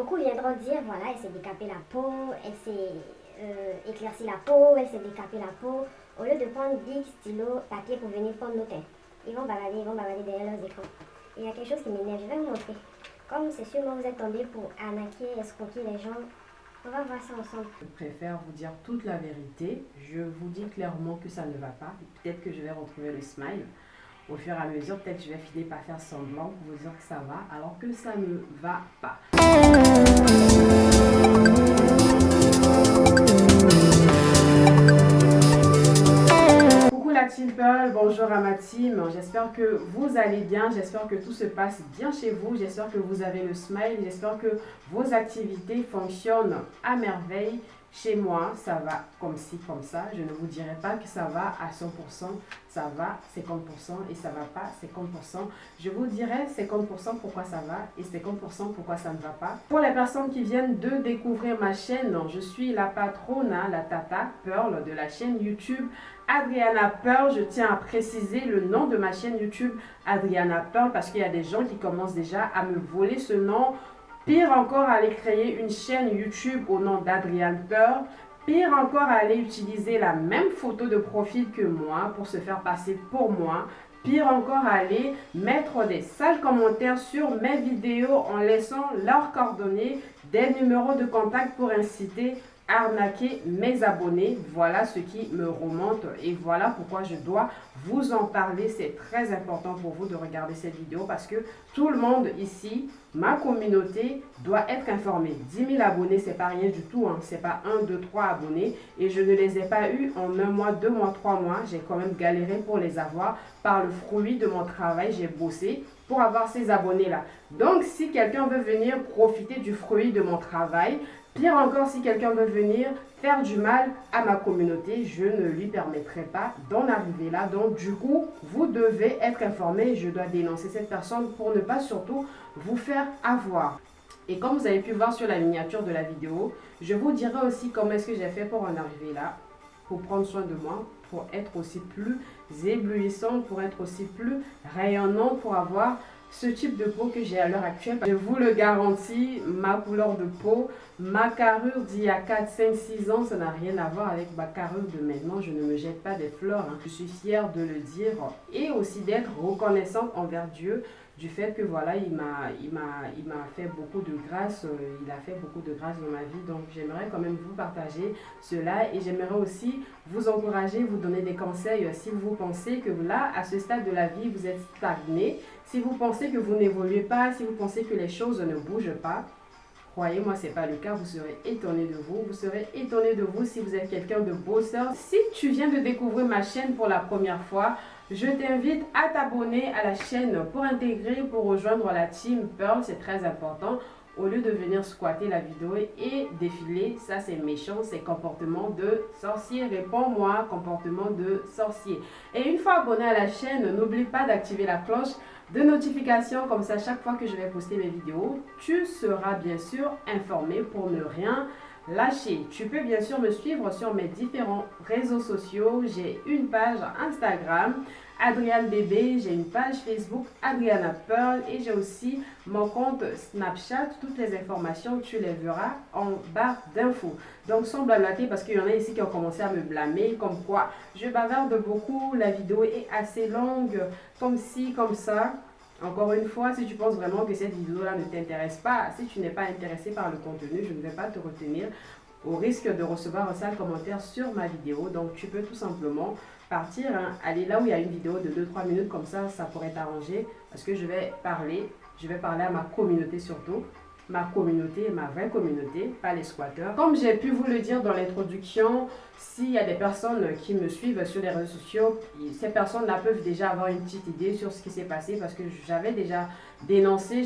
beaucoup viendront dire, voilà, elle s'est décapée la peau, elle s'est éclairci la peau, elle s'est décapée la peau. Au lieu de prendre 10 stylos, papier pour venir prendre nos teintes, ils vont bavarder derrière leurs écrans. Et il y a quelque chose qui m'énerve, je vais vous montrer. Comme c'est sûrement vous êtes tombé pour arnaquer, escroquer les gens, on va voir ça ensemble. Je préfère vous dire toute la vérité. Je vous dis clairement que ça ne va pas. Peut-être que je vais retrouver le smile. Au fur et à mesure, peut-être que je vais finir par faire semblant pour vous dire que ça va, alors que ça ne va pas. Coucou la Team Pearl, bonjour à ma team. J'espère que vous allez bien, j'espère que tout se passe bien chez vous, j'espère que vous avez le smile, j'espère que vos activités fonctionnent à merveille. Chez moi, ça va comme ci, comme ça. Je ne vous dirai pas que ça va à 100%, ça va 50% et ça va pas 50%. Je vous dirai 50% pourquoi ça va et 50% pourquoi ça ne va pas. Pour les personnes qui viennent de découvrir ma chaîne, je suis la patronne, la Tata Pearl de la chaîne YouTube Adriana Pearl. Je tiens à préciser le nom de ma chaîne YouTube Adriana Pearl parce qu'il y a des gens qui commencent déjà à me voler ce nom. Pire encore, aller créer une chaîne YouTube au nom d'Adriana Pearl. Pire encore, aller utiliser la même photo de profil que moi pour se faire passer pour moi. Pire encore, aller mettre des sales commentaires sur mes vidéos en laissant leurs coordonnées, des numéros de contact pour inciter, arnaquer mes abonnés. Voilà ce qui me remonte et voilà pourquoi je dois vous en parler. C'est très important pour vous de regarder cette vidéo parce que tout le monde ici, ma communauté, doit être informée. 10 000 abonnés, c'est pas rien du tout, hein. C'est pas 1, 2, 3 abonnés et je ne les ai pas eu en 1 mois, 2 mois, 3 mois. J'ai quand même galéré pour les avoir par le fruit de mon travail. J'ai bossé pour avoir ces abonnés-là. Donc, si quelqu'un veut venir profiter du fruit de mon travail, pire encore, si quelqu'un veut venir faire du mal à ma communauté, je ne lui permettrai pas d'en arriver là. Donc, du coup, vous devez être informé. Je dois dénoncer cette personne pour ne pas surtout vous faire avoir. Et comme vous avez pu voir sur la miniature de la vidéo, je vous dirai aussi comment est-ce que j'ai fait pour en arriver là, pour prendre soin de moi, pour être aussi plus éblouissante, pour être aussi plus rayonnante, pour avoir ce type de peau que j'ai à l'heure actuelle. Je vous le garantis, ma couleur de peau, ma carrure d'il y a 4, 5, 6 ans, ça n'a rien à voir avec ma carrure de maintenant. Je ne me jette pas des fleurs, hein. Je suis fière de le dire et aussi d'être reconnaissante envers Dieu du fait que voilà, il m'a fait beaucoup de grâce, il a fait beaucoup de grâce dans ma vie. Donc j'aimerais quand même vous partager cela et j'aimerais aussi vous encourager, vous donner des conseils si vous pensez que là, à ce stade de la vie, vous êtes stagné, si vous pensez que vous n'évoluez pas, si vous pensez que les choses ne bougent pas. Croyez-moi, ce n'est pas le cas, vous serez étonné de vous. Vous serez étonné de vous si vous êtes quelqu'un de bosseur. Si tu viens de découvrir ma chaîne pour la première fois, je t'invite à t'abonner à la chaîne pour intégrer, pour rejoindre la Team Pearl. C'est très important. Au lieu de venir squatter la vidéo et défiler, ça c'est méchant, c'est comportement de sorcier. Réponds-moi, comportement de sorcier. Et une fois abonné à la chaîne, n'oublie pas d'activer la cloche de notification, comme ça chaque fois que je vais poster mes vidéos, tu seras bien sûr informé pour ne rien lâcher. Tu peux bien sûr me suivre sur mes différents réseaux sociaux. J'ai une page Instagram, Adriane Bébé, j'ai une page Facebook, Adriana Pearl et j'ai aussi mon compte Snapchat. Toutes les informations, tu les verras en barre d'infos. Donc sans blablater, parce qu'il y en a ici qui ont commencé à me blâmer, comme quoi je bavarde beaucoup, la vidéo est assez longue, comme ci, comme ça. Encore une fois, si tu penses vraiment que cette vidéo-là ne t'intéresse pas, si tu n'es pas intéressé par le contenu, je ne vais pas te retenir au risque de recevoir un sale commentaire sur ma vidéo. Donc, tu peux tout simplement partir, hein, aller là où il y a une vidéo de 2-3 minutes, comme ça pourrait t'arranger parce que je vais parler à ma communauté surtout. Ma communauté, ma vraie communauté, pas les squatteurs. Comme j'ai pu vous le dire dans l'introduction, s'il y a des personnes qui me suivent sur les réseaux sociaux, ces personnes-là peuvent déjà avoir une petite idée sur ce qui s'est passé parce que j'avais dénoncé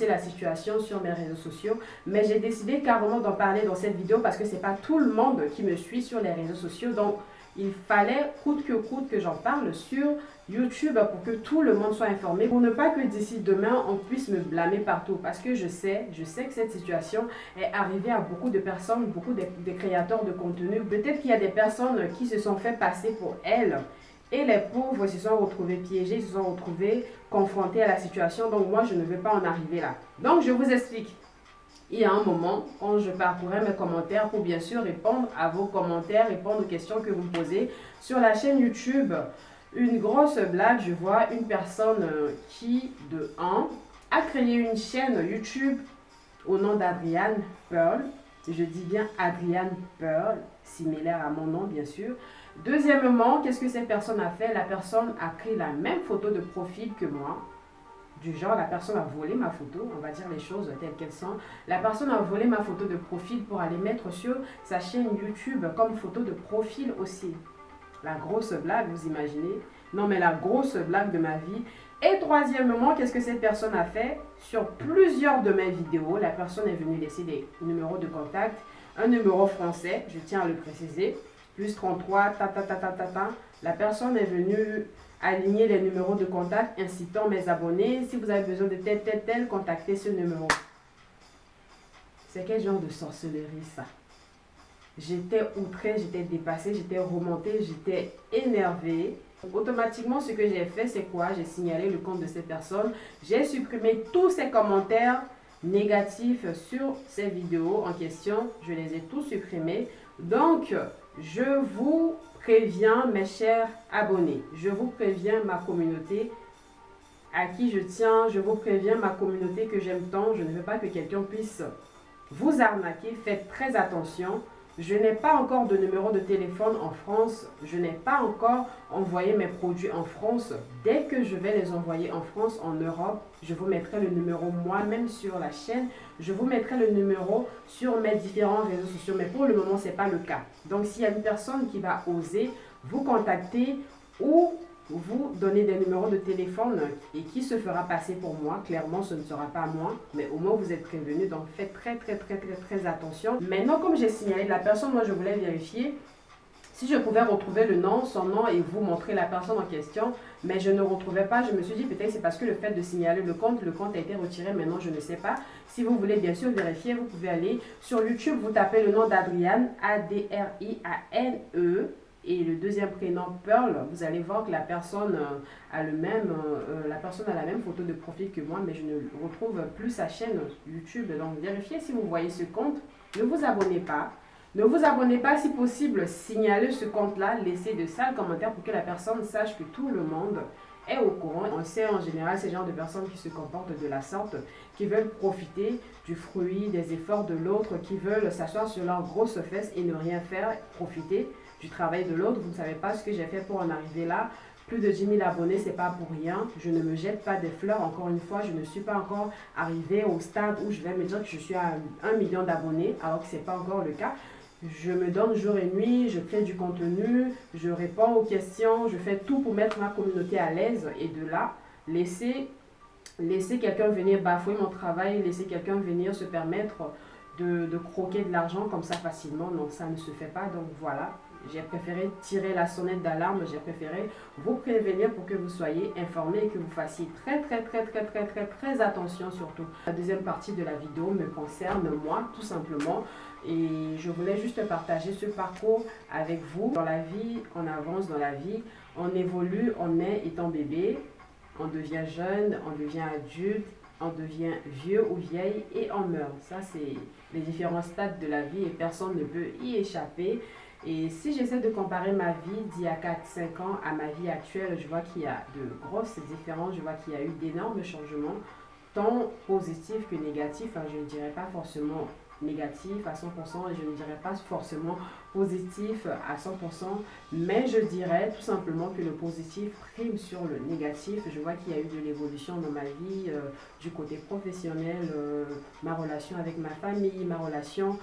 la situation sur mes réseaux sociaux, mais j'ai décidé carrément d'en parler dans cette vidéo parce que c'est pas tout le monde qui me suit sur les réseaux sociaux, donc il fallait coûte que j'en parle sur YouTube pour que tout le monde soit informé, pour ne pas que d'ici demain on puisse me blâmer partout, parce que je sais que cette situation est arrivée à beaucoup de personnes, beaucoup de créateurs de contenu. Peut-être qu'il y a des personnes qui se sont fait passer pour elles et les pauvres se sont retrouvés piégés, se sont retrouvés confrontés à la situation. Donc moi je ne veux pas en arriver là. Donc je vous explique. Et à un moment, quand je parcourais mes commentaires pour bien sûr répondre à vos commentaires, répondre aux questions que vous me posez sur la chaîne YouTube, une grosse blague, je vois une personne qui, de 1, a créé une chaîne YouTube au nom d'Adriane Pearl. Je dis bien Adriane Pearl, similaire à mon nom bien sûr. Deuxièmement, qu'est-ce que cette personne a fait? La personne a pris la même photo de profil que moi. Du genre, la personne a volé ma photo, on va dire les choses telles qu'elles sont. La personne a volé ma photo de profil pour aller mettre sur sa chaîne YouTube comme photo de profil aussi. La grosse blague, vous imaginez? Non, mais la grosse blague de ma vie. Et troisièmement, qu'est-ce que cette personne a fait? Sur plusieurs de mes vidéos, la personne est venue laisser des numéros de contact, un numéro français, je tiens à le préciser, plus 33, ta. La personne est venue aligner les numéros de contact, incitant mes abonnés. Si vous avez besoin de tel, contactez ce numéro. C'est quel genre de sorcellerie ça? J'étais outrée, j'étais dépassée, j'étais remontée, j'étais énervée. Automatiquement, ce que j'ai fait, c'est quoi? J'ai signalé le compte de cette personne. J'ai supprimé tous ces commentaires négatifs sur ces vidéos en question. Je les ai tous supprimés. Donc, je vous préviens, mes chers abonnés. Je vous préviens, ma communauté à qui je tiens. Je vous préviens, ma communauté que j'aime tant. Je ne veux pas que quelqu'un puisse vous arnaquer. Faites très attention. Je n'ai pas encore de numéro de téléphone en France. Je n'ai pas encore envoyé mes produits en France. Dès que je vais les envoyer en France, en Europe, je vous mettrai le numéro moi-même sur la chaîne. Je vous mettrai le numéro sur mes différents réseaux sociaux. Mais pour le moment, ce n'est pas le cas. Donc, s'il y a une personne qui va oser vous contacter ou vous donner des numéros de téléphone et qui se fera passer pour moi, clairement ce ne sera pas moi, mais au moins vous êtes prévenus, donc faites très attention. Maintenant, comme j'ai signalé la personne, moi je voulais vérifier si je pouvais retrouver le nom, son nom et vous montrer la personne en question, mais je ne retrouvais pas. Je me suis dit peut-être c'est parce que le fait de signaler le compte a été retiré, maintenant je ne sais pas. Si vous voulez bien sûr vérifier, vous pouvez aller sur YouTube, vous tapez le nom d'Adriane, Adriane, et le deuxième prénom Pearl. Vous allez voir que la personne a la même photo de profil que moi, mais je ne retrouve plus sa chaîne YouTube. Donc vérifiez si vous voyez ce compte. Ne vous abonnez pas. Ne vous abonnez pas, si possible, signalez ce compte-là, laissez de sales commentaires pour que la personne sache que tout le monde est au courant. On sait en général ces genres de personnes qui se comportent de la sorte, qui veulent profiter du fruit, des efforts de l'autre, qui veulent s'asseoir sur leurs grosses fesses et ne rien faire, profiter du travail de l'autre. Vous ne savez pas ce que j'ai fait pour en arriver là. Plus de 10 000 abonnés, c'est pas pour rien. Je ne me jette pas des fleurs. Encore une fois, je ne suis pas encore arrivée au stade où je vais me dire que je suis à 1 million d'abonnés, alors que ce n'est pas encore le cas. Je me donne jour et nuit, je crée du contenu, je réponds aux questions, je fais tout pour mettre ma communauté à l'aise. Et de là, laisser quelqu'un venir bafouer mon travail, laisser quelqu'un venir se permettre de croquer de l'argent comme ça facilement, non, ça ne se fait pas. Donc voilà, j'ai préféré tirer la sonnette d'alarme, j'ai préféré vous prévenir pour que vous soyez informés et que vous fassiez très attention surtout. La deuxième partie de la vidéo me concerne moi, tout simplement. Et je voulais juste partager ce parcours avec vous. Dans la vie, on avance dans la vie, on évolue, on est étant bébé, on devient jeune, on devient adulte, on devient vieux ou vieille et on meurt. Ça, c'est les différents stades de la vie et personne ne peut y échapper. Et si j'essaie de comparer ma vie d'il y a 4-5 ans à ma vie actuelle, je vois qu'il y a de grosses différences, je vois qu'il y a eu d'énormes changements, tant positifs que négatifs. Enfin, je ne dirais pas forcément négatif à 100% et je ne dirais pas forcément positif à 100%, mais je dirais tout simplement que le positif prime sur le négatif. Je vois qu'il y a eu de l'évolution dans ma vie, du côté professionnel, ma relation avec ma famille, ma relation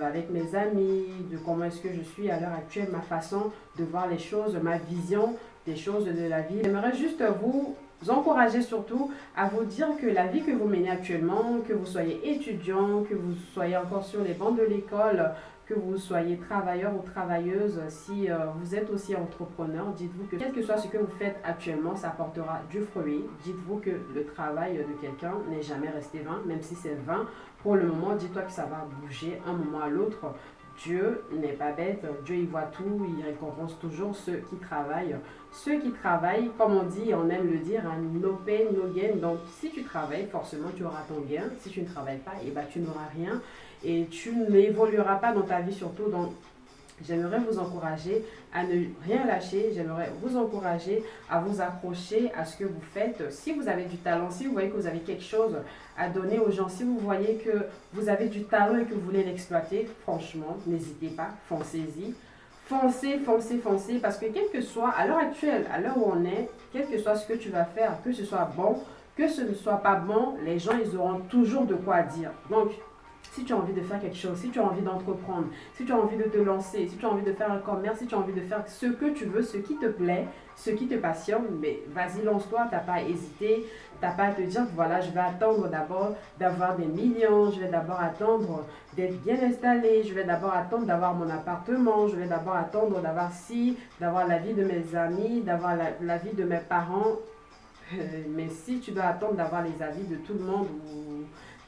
avec mes amis, de comment est-ce que je suis à l'heure actuelle, ma façon de voir les choses, ma vision des choses de la vie. J'aimerais juste vous encourager surtout à vous dire que la vie que vous menez actuellement, que vous soyez étudiant, que vous soyez encore sur les bancs de l'école, que vous soyez travailleur ou travailleuse, si vous êtes aussi entrepreneur, dites-vous que quel que soit ce que vous faites actuellement, ça apportera du fruit. Dites-vous que le travail de quelqu'un n'est jamais resté vain, même si c'est vain. Pour le moment, dis-toi que ça va bouger un moment à l'autre. Dieu n'est pas bête, Dieu il voit tout, il récompense toujours ceux qui travaillent. Ceux qui travaillent, comme on dit, on aime le dire, hein, no pain, no gain. Donc si tu travailles, forcément tu auras ton gain. Si tu ne travailles pas, et ben, tu n'auras rien et tu n'évolueras pas dans ta vie surtout. Donc j'aimerais vous encourager à ne rien lâcher. J'aimerais vous encourager à vous accrocher à ce que vous faites. Si vous avez du talent, si vous voyez que vous avez quelque chose à donner aux gens, si vous voyez que vous avez du talent et que vous voulez l'exploiter, franchement, n'hésitez pas, foncez-y. Foncez, foncez, foncez, parce que quel que soit, à l'heure actuelle, à l'heure où on est, quel que soit ce que tu vas faire, que ce soit bon, que ce ne soit pas bon, les gens, ils auront toujours de quoi dire. Donc, si tu as envie de faire quelque chose, si tu as envie d'entreprendre, si tu as envie de te lancer, si tu as envie de faire un commerce, si tu as envie de faire ce que tu veux, ce qui te plaît, ce qui te passionne, mais vas-y, lance-toi, tu n'as pas à hésiter, tu n'as pas à te dire, voilà, je vais attendre d'abord d'avoir des millions, je vais d'abord attendre d'être bien installé, je vais d'abord attendre d'avoir mon appartement, je vais d'abord attendre d'avoir ci, d'avoir l'avis de mes amis, d'avoir l'avis de mes parents. Mais si tu dois attendre d'avoir les avis de tout le monde ou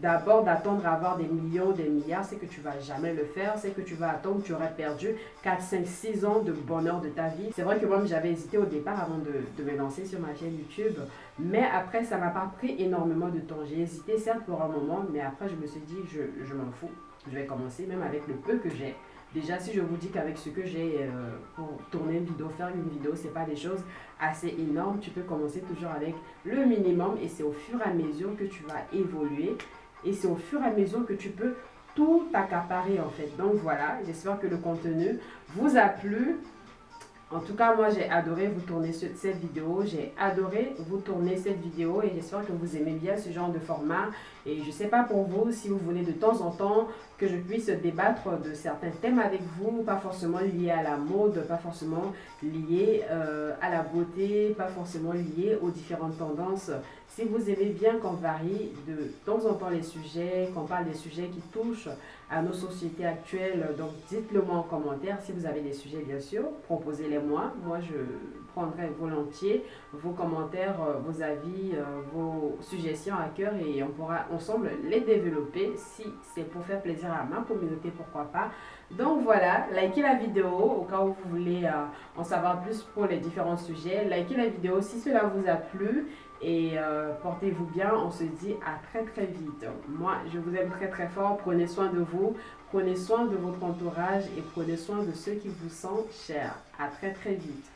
d'abord d'attendre à avoir des millions, des milliards, c'est que tu ne vas jamais le faire, c'est que tu vas attendre, tu aurais perdu 4, 5, 6 ans de bonheur de ta vie. C'est vrai que moi j'avais hésité au départ avant de me lancer sur ma chaîne YouTube, mais après ça m'a pas pris énormément de temps. J'ai hésité certes pour un moment, mais après je me suis dit je m'en fous, je vais commencer même avec le peu que j'ai. Déjà, si je vous dis qu'avec ce que j'ai pour tourner une vidéo, faire une vidéo, ce n'est pas des choses assez énormes. Tu peux commencer toujours avec le minimum et c'est au fur et à mesure que tu vas évoluer et c'est au fur et à mesure que tu peux tout accaparer en fait. Donc voilà, j'espère que le contenu vous a plu. En tout cas, moi, j'ai adoré vous tourner cette vidéo. J'ai adoré vous tourner cette vidéo et j'espère que vous aimez bien ce genre de format. Et je ne sais pas pour vous, si vous voulez de temps en temps que je puisse débattre de certains thèmes avec vous, pas forcément liés à la mode, pas forcément liés à la beauté, pas forcément liés aux différentes tendances. Si vous aimez bien qu'on varie de temps en temps les sujets, qu'on parle des sujets qui touchent à nos sociétés actuelles, donc dites-le moi en commentaire. Si vous avez des sujets, bien sûr, proposez-les-moi. Moi, je prendrai volontiers vos commentaires, vos avis, vos suggestions à cœur et on pourra ensemble les développer si c'est pour faire plaisir à ma communauté, pourquoi pas. Donc voilà, likez la vidéo au cas où vous voulez en savoir plus pour les différents sujets. Likez la vidéo si cela vous a plu et portez-vous bien. On se dit à très très vite. Moi, je vous aime très très fort. Prenez soin de vous, prenez soin de votre entourage et prenez soin de ceux qui vous sont chers. À très très vite.